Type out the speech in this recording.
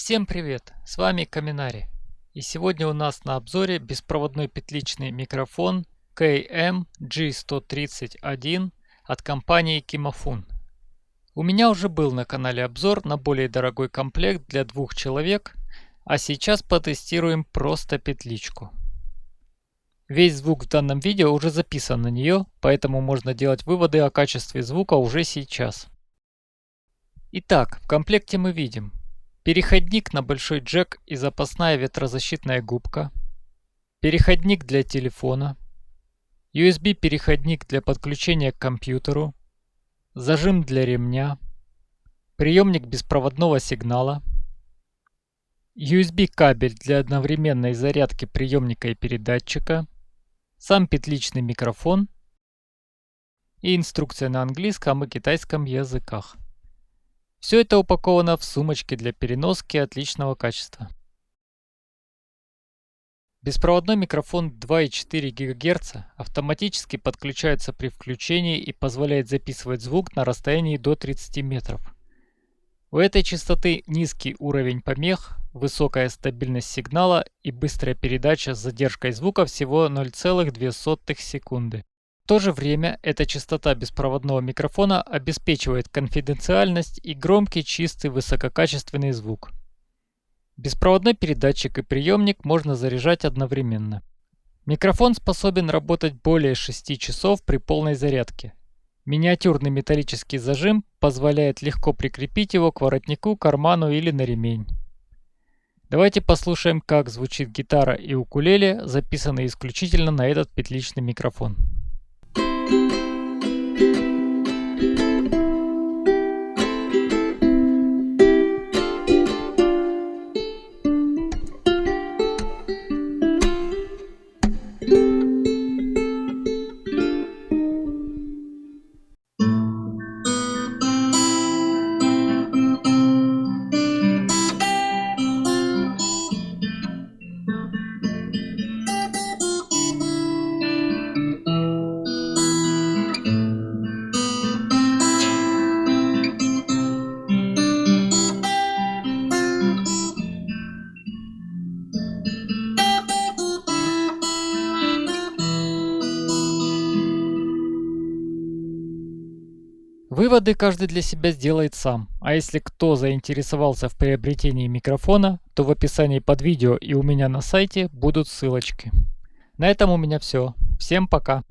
Всем привет! С вами Каминари. И сегодня у нас на обзоре беспроводной петличный микрофон KM-G131 от компании Kimofun. У меня уже был на канале обзор на более дорогой комплект для 2 человек, а сейчас потестируем просто петличку. Весь звук в данном видео уже записан на нее, поэтому можно делать выводы о качестве звука уже сейчас. Итак, в комплекте мы видим переходник на большой джек и запасная ветрозащитная губка, переходник для телефона, USB переходник для подключения к компьютеру, зажим для ремня, приемник беспроводного сигнала, USB кабель для одновременной зарядки приемника и передатчика, сам петличный микрофон и инструкция на английском и китайском языках. Все это упаковано в сумочке для переноски отличного качества. Беспроводной микрофон 2,4 ГГц автоматически подключается при включении и позволяет записывать звук на расстоянии до 30 метров. У этой частоты низкий уровень помех, высокая стабильность сигнала и быстрая передача с задержкой звука всего 0,02 секунды. В то же время эта частота беспроводного микрофона обеспечивает конфиденциальность и громкий, чистый, высококачественный звук. Беспроводной передатчик и приемник можно заряжать одновременно. Микрофон способен работать более 6 часов при полной зарядке. Миниатюрный металлический зажим позволяет легко прикрепить его к воротнику, карману или на ремень. Давайте послушаем, как звучит гитара и укулеле, записанные исключительно на этот петличный микрофон. Выводы каждый для себя сделает сам, а если кто заинтересовался в приобретении микрофона, то в описании под видео и у меня на сайте будут ссылочки. На этом у меня все. Всем пока!